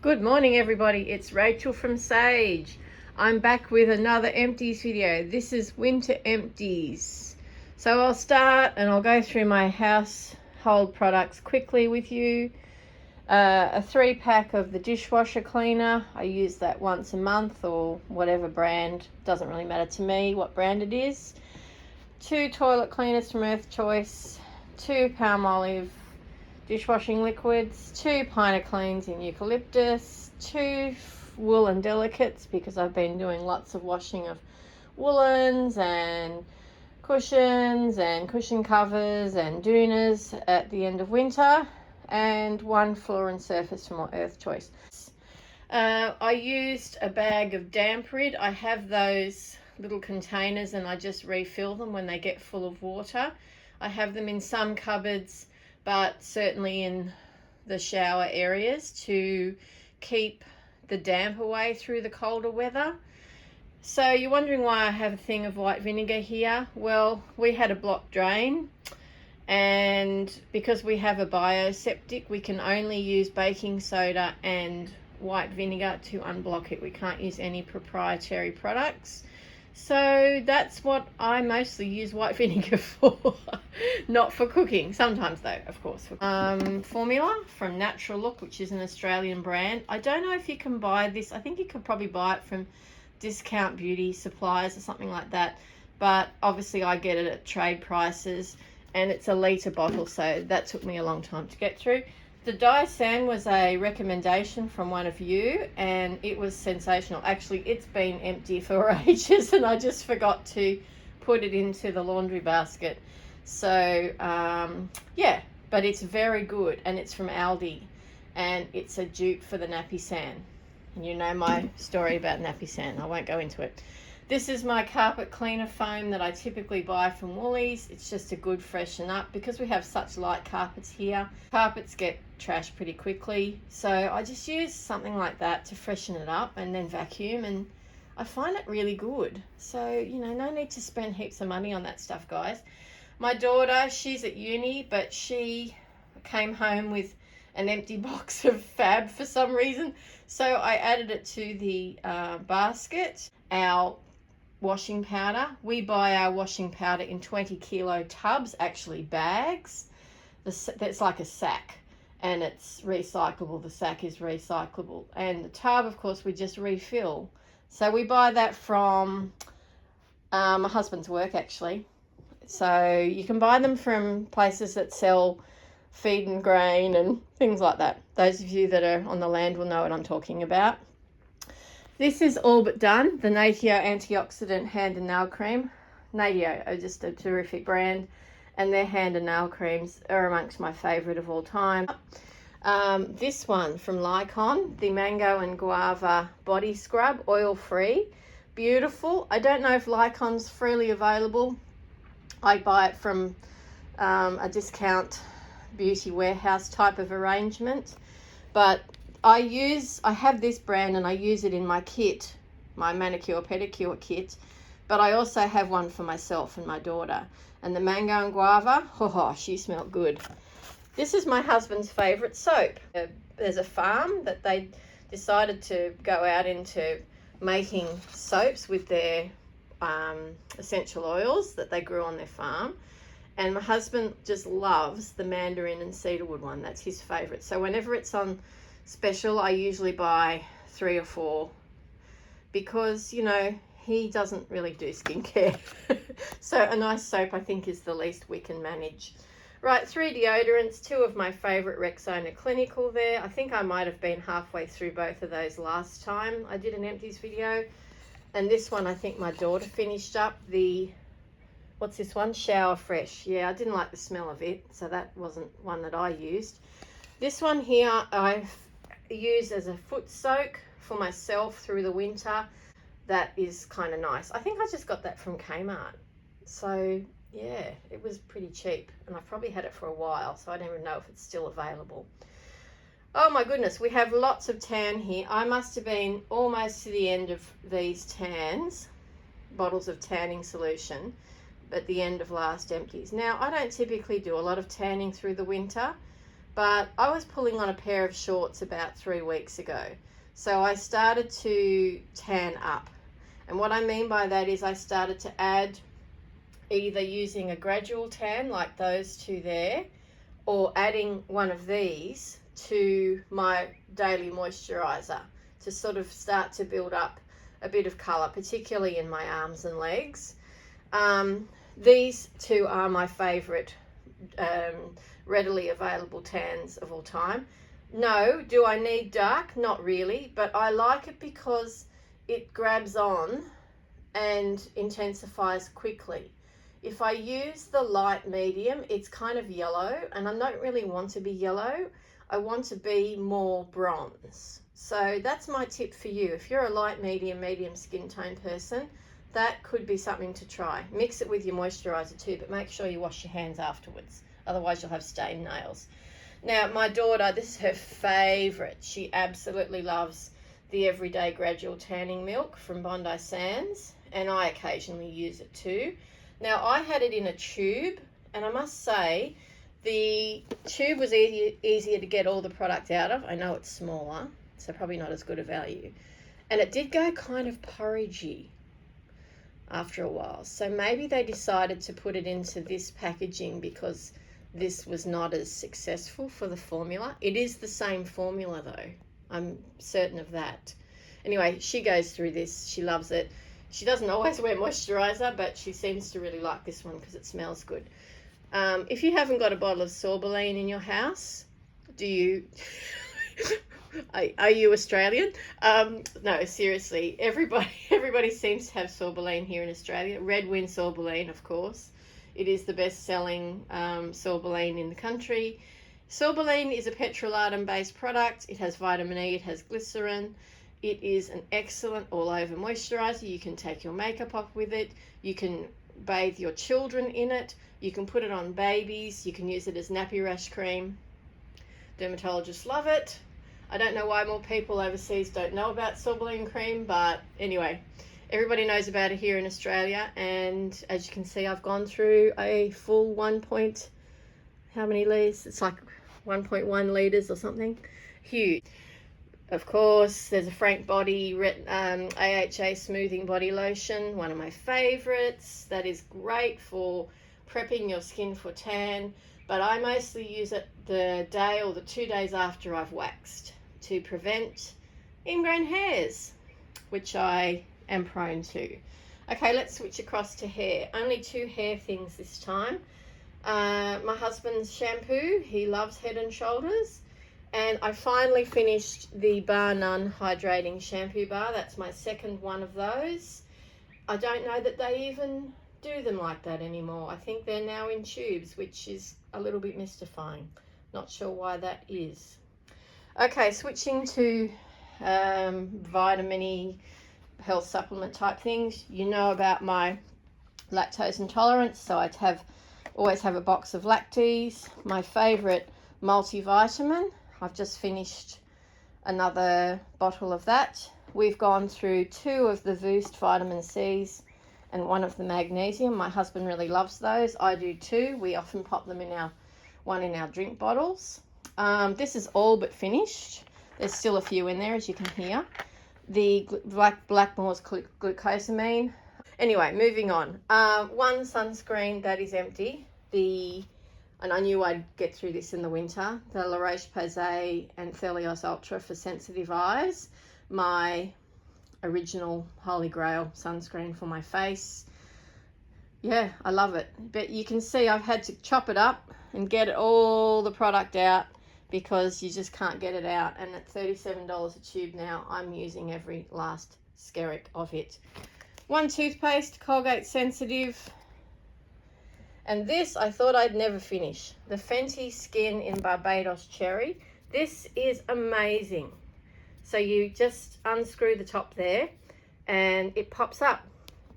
Good morning everybody, it's Rachel from Sage. I'm back with another empties video. This is winter empties. So I'll start and I'll go through my household products quickly with you. A 3-pack of the dishwasher cleaner. I use that once a month or whatever brand. Doesn't really matter to me what brand it is. 2 toilet cleaners from Earth Choice. 2 Palmolive dishwashing liquids, 2 Pine Cleans in eucalyptus, 2 woolen delicates because I've been doing lots of washing of woolens and cushion covers and doonas at the end of winter, and 1 floor and surface from Earth Choice. I used a bag of damp rid. I have those little containers and I just refill them when they get full of water. I have them in some cupboards, but certainly in the shower areas to keep the damp away through the colder weather. So you're wondering why I have a thing of white vinegar here. Well, we had a blocked drain, and because we have a bioseptic, we can only use baking soda and white vinegar to unblock it. We can't use any proprietary products. So that's what I mostly use white vinegar for. Not for cooking, sometimes though, of course. Formula from Natural Look, which is an Australian brand. I don't know if you can buy this. I think you could probably buy it from discount beauty suppliers or something like that. But obviously I get it at trade prices, and it's a litre bottle, so that took me a long time to get through. The Dyson was a recommendation from one of you, and it was sensational. Actually, it's been empty for ages, and I just forgot to put it into the laundry basket. So, yeah, but it's very good, and it's from Aldi, and it's a dupe for the Nappy San. And you know my story about Nappy San. I won't go into it. This is my carpet cleaner foam that I typically buy from Woolies. It's just a good freshen up because we have such light carpets here. Carpets get trashed pretty quickly, so I just use something like that to freshen it up and then vacuum, and I find it really good. So, you know, no need to spend heaps of money on that stuff, guys. My daughter, she's at uni, but she came home with an empty box of Fab for some reason, so I added it to the basket. Our washing powder, we buy our washing powder in 20 kilo tubs, actually bags. That's like a sack, and it's recyclable. The sack is recyclable, and the tub, of course, we just refill. So we buy that from my husband's work, actually. So you can buy them from places that sell feed and grain and things like that. Those of you that are on the land will know what I'm talking about. This is all but done, the Natio antioxidant hand and nail cream. Natio are just a terrific brand, and their hand and nail creams are amongst my favourite of all time. This one from Lycon, the Mango and Guava Body Scrub, oil-free. Beautiful. I don't know if Lycon's freely available. I buy it from a discount beauty warehouse type of arrangement, but I have this brand and I use it in my kit, my manicure pedicure kit, but I also have one for myself and my daughter. And the Mango and Guava, oh, she smelled good. This is my husband's favourite soap. There's a farm that they decided to go out into making soaps with their essential oils that they grew on their farm. And my husband just loves the mandarin and cedarwood one. That's his favourite. So whenever it's on special, I usually buy 3 or 4 because, you know, he doesn't really do skincare. So a nice soap, I think, is the least we can manage. Right, 3 deodorants, 2 of my favourite Rexona Clinical there. I think I might have been halfway through both of those last time I did an empties video. And this one, I think my daughter finished up. What's this one? Shower Fresh. Yeah, I didn't like the smell of it, so that wasn't one that I used. This one here I've used as a foot soak for myself through the winter. That is kind of nice. I think I just got that from Kmart. So yeah, it was pretty cheap, and I've probably had it for a while, so I don't even know if it's still available. Oh my goodness, we have lots of tan here. I must have been almost to the end of these tans, bottles of tanning solution, at the end of last empties. Now, I don't typically do a lot of tanning through the winter, but I was pulling on a pair of shorts about 3 weeks ago. So I started to tan up. And what I mean by that is I started to add either using a gradual tan like those two there, or adding one of these to my daily moisturizer to sort of start to build up a bit of colour, particularly in my arms and legs. These two are my favourite readily available tans of all time. No, do I need dark? Not really, but I like it because it grabs on and intensifies quickly. If I use the light medium, it's kind of yellow, and I don't really want to be yellow. I want to be more bronze. So that's my tip for you. If you're a light medium skin tone person, that could be something to try. Mix it with your moisturizer too, but make sure you wash your hands afterwards. Otherwise you'll have stained nails. Now, my daughter, this is her favorite. She absolutely loves the Everyday Gradual Tanning Milk from Bondi Sands, and I occasionally use it too. Now, I had it in a tube, and I must say the tube was easier to get all the product out of. I know it's smaller, so probably not as good a value. And it did go kind of porridgey after a while. So maybe they decided to put it into this packaging because this was not as successful for the formula. It is the same formula though. I'm certain of that. Anyway, she goes through this. She loves it. She doesn't always wear moisturizer, but she seems to really like this one because it smells good. If you haven't got a bottle of Sorboline in your house, do you... Are you Australian? No, seriously. Everybody seems to have Sorboline here in Australia. Red Wind Sorboline, of course. It is the best-selling Sorboline in the country. Sorboline is a petrolatum-based product. It has vitamin E. It has glycerin. It is an excellent all-over moisturizer. You can take your makeup off with it. You can bathe your children in it. You can put it on babies. You can use it as nappy rash cream. Dermatologists love it. I don't know why more people overseas don't know about Sorboline cream, but anyway, everybody knows about it here in Australia. And as you can see, I've gone through a full how many litres? It's like 1.1 litres or something. Huge. Of course, there's a Frank Body AHA Smoothing Body Lotion, one of my favourites. That is great for prepping your skin for tan, but I mostly use it the day or the 2 days after I've waxed to prevent ingrown hairs, which I am prone to. Okay, let's switch across to hair. Only 2 hair things this time. My husband's shampoo, he loves Head and Shoulders. And I finally finished the Bar None Hydrating Shampoo Bar. That's my second one of those. I don't know that they even do them like that anymore. I think they're now in tubes, which is a little bit mystifying. Not sure why that is. Okay, switching to vitamin-y health supplement type things. You know about my lactose intolerance, so I always have a box of Lactese. My favourite multivitamin. I've just finished another bottle of that. We've gone through 2 of the Boost vitamin C's and 1 of the magnesium. My husband really loves those. I do too. We often pop them in one in our drink bottles. This is all but finished. There's still a few in there, as you can hear. The Blackmore's glucosamine. Anyway, moving on. One sunscreen that is empty. And I knew I'd get through this in the winter. The La Roche-Posay and Thelios Ultra for sensitive eyes. My original Holy Grail sunscreen for my face. Yeah, I love it. But you can see I've had to chop it up and get all the product out because you just can't get it out. And at $37 a tube now, I'm using every last skerrick of it. One toothpaste, Colgate Sensitive. And this I thought I'd never finish. The Fenty Skin in Barbados Cherry. This is amazing. So you just unscrew the top there and it pops up.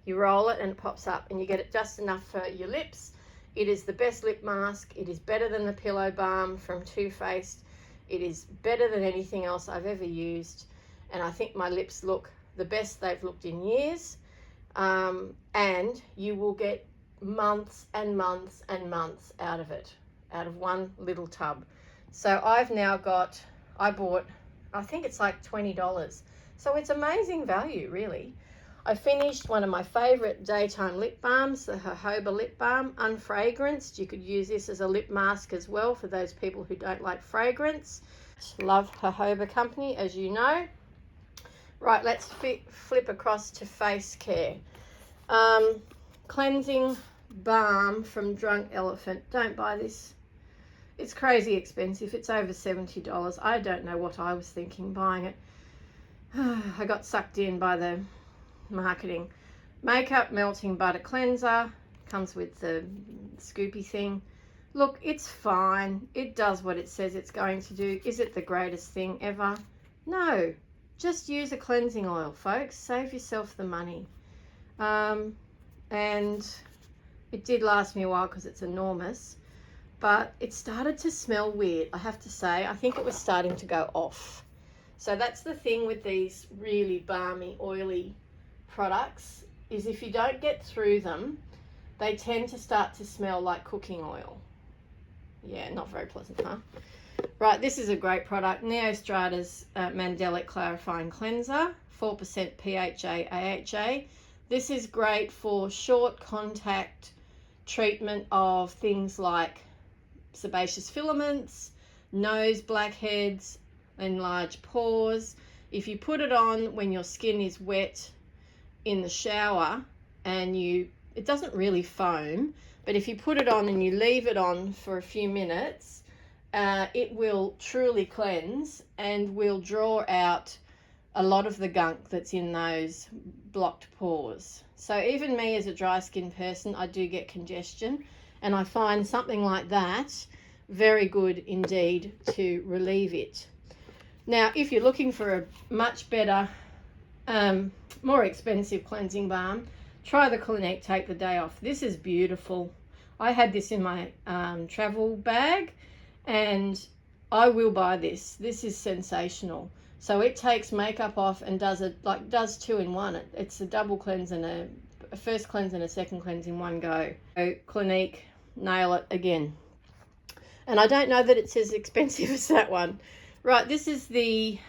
You roll it and it pops up and you get it just enough for your lips. It is the best lip mask. It is better than the Pillow Balm from Too Faced. It is better than anything else I've ever used. And I think my lips look the best they've looked in years. And you will get months and months and months out of it, out of one little tub. So I've now got, I bought, I think it's like $20. So it's amazing value, really. I finished one of my favorite daytime lip balms, the jojoba lip balm, unfragranced. You could use this as a lip mask as well for those people who don't like fragrance. Love jojoba company, as you know. Right, let's flip across to face care. Cleansing balm from Drunk Elephant. Don't buy this. It's crazy expensive. It's over $70. I don't know what I was thinking buying it. I got sucked in by the marketing. Makeup melting butter cleanser. Comes with the scoopy thing. Look, it's fine. It does what it says it's going to do. Is it the greatest thing ever? No. Just use a cleansing oil, folks. Save yourself the money. And it did last me a while because it's enormous. But it started to smell weird, I have to say. I think it was starting to go off. So that's the thing with these really balmy, oily products, is if you don't get through them, they tend to start to smell like cooking oil. Yeah, not very pleasant, huh? Right, this is a great product. Neostrata's Mandelic Clarifying Cleanser, 4% PHA, AHA. This is great for short contact treatment of things like sebaceous filaments, nose blackheads, enlarged pores. If you put it on when your skin is wet in the shower and it doesn't really foam, but if you put it on and you leave it on for a few minutes, it will truly cleanse and will draw out a lot of the gunk that's in those blocked pores. So even me as a dry skin person, I do get congestion, and I find something like that very good indeed to relieve it. Now, if you're looking for a much better, more expensive cleansing balm, try the Clinique Take the Day Off. This is beautiful. I had this in my travel bag, and I will buy this. This is sensational. So it takes makeup off and does two in one. It's a double cleanse and a first cleanse and a second cleanse in one go. So Clinique, nail it again. And I don't know that it's as expensive as that one. Right, this is the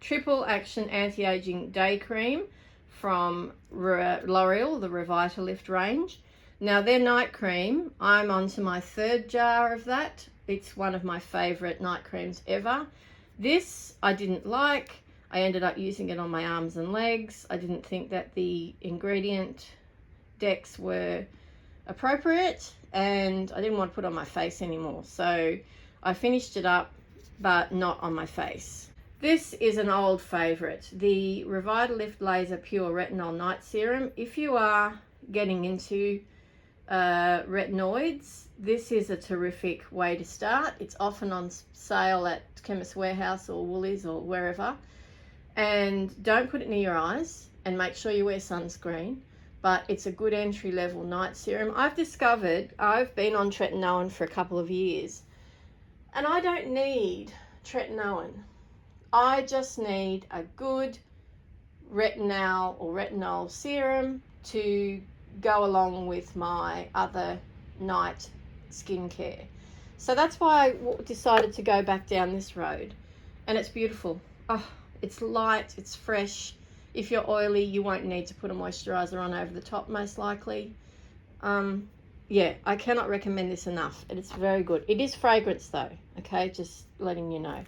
Triple Action Anti-Aging Day Cream from L'Oreal, the Revitalift range. Now their night cream, I'm onto my third jar of that. It's one of my favorite night creams ever. This I didn't like. I ended up using it on my arms and legs. I didn't think that the ingredient decks were appropriate, and I didn't want to put it on my face anymore. So I finished it up, but not on my face. This is an old favorite, the Revitalift Laser Pure Retinol Night Serum. If you are getting into retinoids, this is a terrific way to start. It's often on sale at Chemist Warehouse or Woolies or wherever. And don't put it near your eyes, and make sure you wear sunscreen. But it's a good entry level night serum. I've discovered, I've been on tretinoin for a couple of years, and I don't need tretinoin. I just need a good retinol serum to go along with my other night skincare. So that's why I decided to go back down this road, and it's beautiful. Oh, it's light, it's fresh. If you're oily, you won't need to put a moisturizer on over the top, most likely. Yeah, I cannot recommend this enough, and it's very good. It is fragrance though, okay, just letting you know.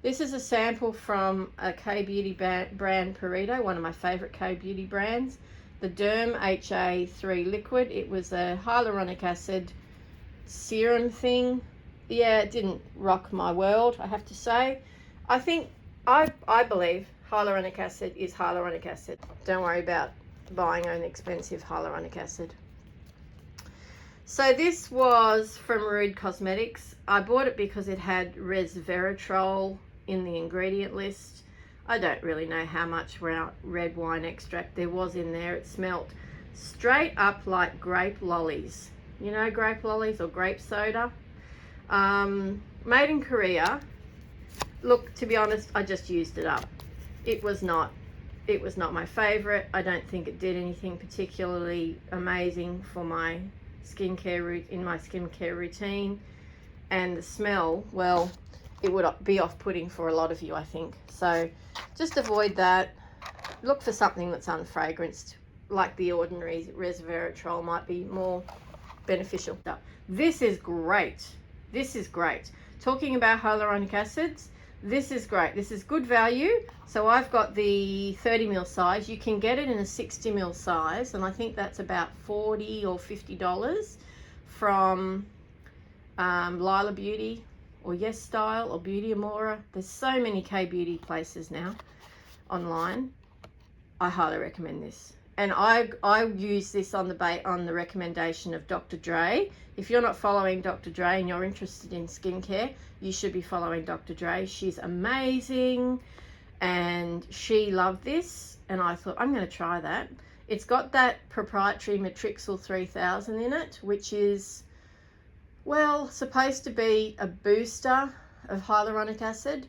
This is a sample from a K-Beauty brand, Perito, one of my favorite K-Beauty brands. The Derm HA3 liquid. It was a hyaluronic acid serum thing. Yeah, it didn't rock my world, I have to say. I believe hyaluronic acid is hyaluronic acid. Don't worry about buying an expensive hyaluronic acid. So this was from Rude Cosmetics. I bought it because it had resveratrol in the ingredient list. I don't really know how much red wine extract there was in there. It smelled straight up like grape lollies. You know, grape lollies or grape soda. Made in Korea. Look, to be honest, I just used it up. It was not my favorite. I don't think it did anything particularly amazing for my skincare routine. and the smell, well, it would be off-putting for a lot of you, I think. So just avoid that. Look for something that's unfragranced, like the ordinary resveratrol might be more beneficial. This is great. This is great. Talking about hyaluronic acids, this is great. This is good value. So I've got the 30 ml size. You can get it in a 60 ml size, and I think that's about $40 or $50 from Lila Beauty or Yes Style or Beauty Amora. There's so many K-beauty places now online. I highly recommend this. And I use this on the recommendation of Dr. Dre. If you're not following Dr. Dre and you're interested in skincare, you should be following Dr. Dre. She's amazing, and she loved this, and I thought, I'm going to try that. It's got that proprietary Matrixyl 3000 in it, which is, well, supposed to be a booster of hyaluronic acid.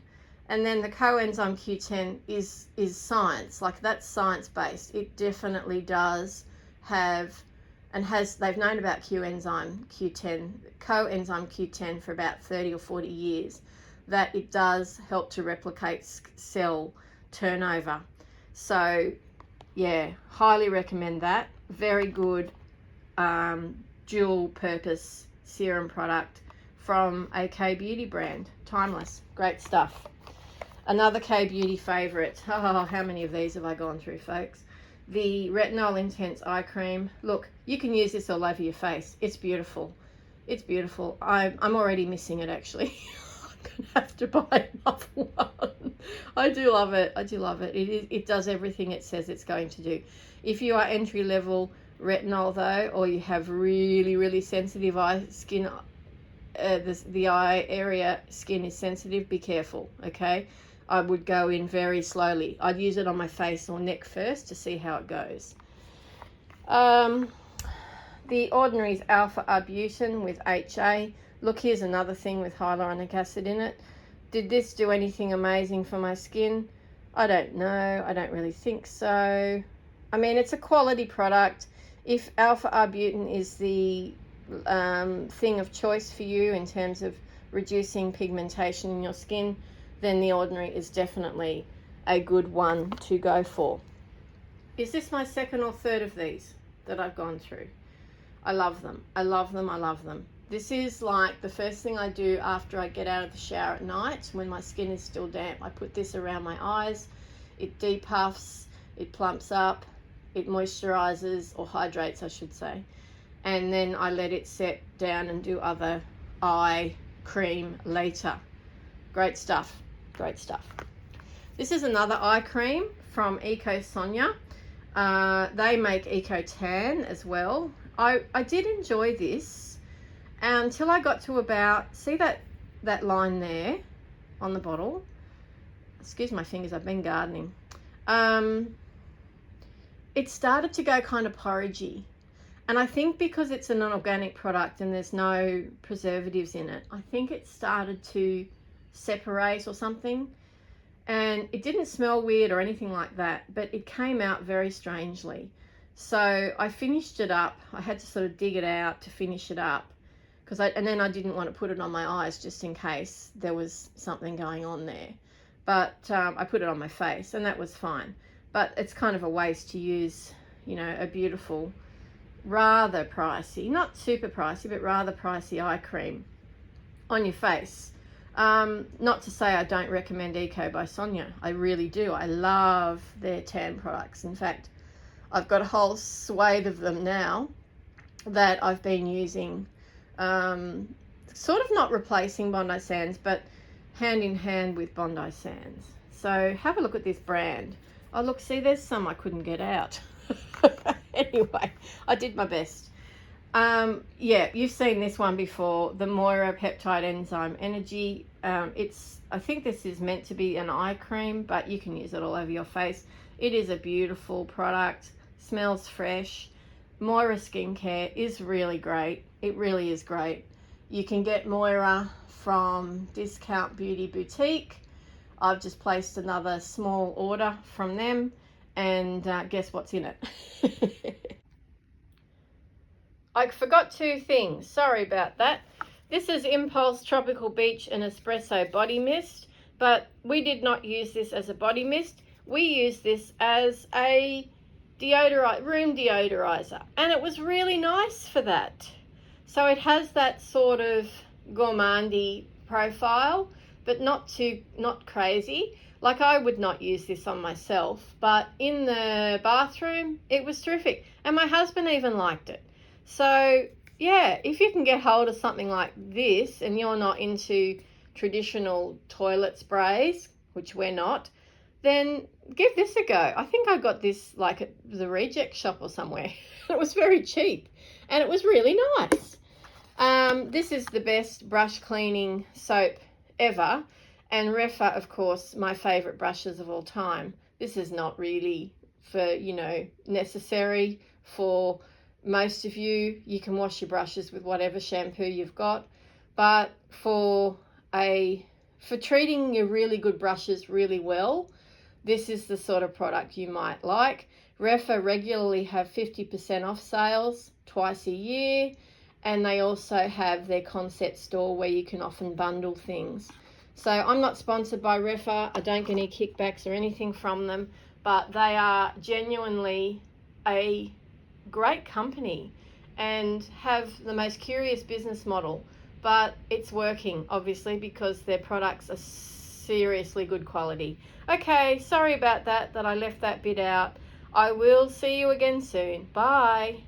And then the coenzyme Q10 is science, like that's science-based. It definitely does have, and they've known about coenzyme Q10 for about 30 or 40 years, that it does help to replicate cell turnover. So yeah, highly recommend that. Very good dual purpose serum product from a K-beauty brand. Timeless, great stuff. Another K-beauty favorite. Oh, how many of these have I gone through, folks? The Retinol Intense Eye Cream. Look, you can use this all over your face. It's beautiful. It's beautiful. I'm already missing it, actually. I'm going to have to buy another one. I do love it. I do love it. It does everything it says it's going to do. If you are entry-level retinol, though, or you have really, really sensitive eye skin, the eye area skin is sensitive, be careful, okay? I would go in very slowly. I'd use it on my face or neck first to see how it goes. The Ordinary's Alpha Arbutin with HA. Look, here's another thing with hyaluronic acid in it. Did this do anything amazing for my skin? I don't know. I don't really think so. I mean, it's a quality product. If Alpha Arbutin is the thing of choice for you in terms of reducing pigmentation in your skin, then the Ordinary is definitely a good one to go for. Is this my second or third of these that I've gone through? I love them. I love them. I love them. This is like the first thing I do after I get out of the shower at night when my skin is still damp. I put this around my eyes. It depuffs, it plumps up, it moisturizes, or hydrates, I should say. And then I let it set down and do other eye cream later. Great stuff. Great stuff. This is another eye cream from Eco Sonia. They make Eco Tan as well. I did enjoy this until I got to about, see that line there on the bottle? Excuse my fingers, I've been gardening. It started to go kind of porridgey. And I think because it's a non-organic product and there's no preservatives in it, I think it started to separate or something. And it didn't smell weird or anything like that, but it came out very strangely. So I finished it up. I had to sort of dig it out to finish it up, and then I didn't want to put it on my eyes just in case there was something going on there. But I put it on my face and that was fine. But it's kind of a waste to use, you know, a beautiful, rather pricey, not super pricey, but rather pricey eye cream on your face. Not to say I don't recommend Eco by Sonia. I really do. I love their tan products. In fact, I've got a whole swathe of them now that I've been using, sort of not replacing Bondi Sands, but hand in hand with Bondi Sands. So have a look at this brand. Oh, look, see, there's some I couldn't get out. Anyway, I did my best. Yeah, you've seen this one before, the Moira Peptide Enzyme Energy. I think this is meant to be an eye cream, but you can use it all over your face. It is a beautiful product, smells fresh. Moira skincare is really great. It really is great. You can get Moira from Discount Beauty Boutique. I've just placed another small order from them, and guess what's in it? I forgot two things. Sorry about that. This is Impulse Tropical Beach and Espresso Body Mist, but we did not use this as a body mist. We used this as a room deodorizer, and it was really nice for that. So it has that sort of gourmandy profile, but not crazy. Like, I would not use this on myself, but in the bathroom, it was terrific. And my husband even liked it. So yeah, if you can get hold of something like this and you're not into traditional toilet sprays, which we're not, then give this a go. I think I got this like at the reject shop or somewhere. It was very cheap and it was really nice. This is the best brush cleaning soap ever. And Refa, of course, my favourite brushes of all time. This is not really for, necessary for most of you. You can wash your brushes with whatever shampoo you've got. But for treating your really good brushes really well, this is the sort of product you might like. Refa regularly have 50% off sales twice a year. And they also have their concept store where you can often bundle things. So I'm not sponsored by Refa. I don't get any kickbacks or anything from them, but they are genuinely a great company and have the most curious business model. But it's working, obviously, because their products are seriously good quality. Okay, sorry about that I left that bit out. I will see you again soon. Bye.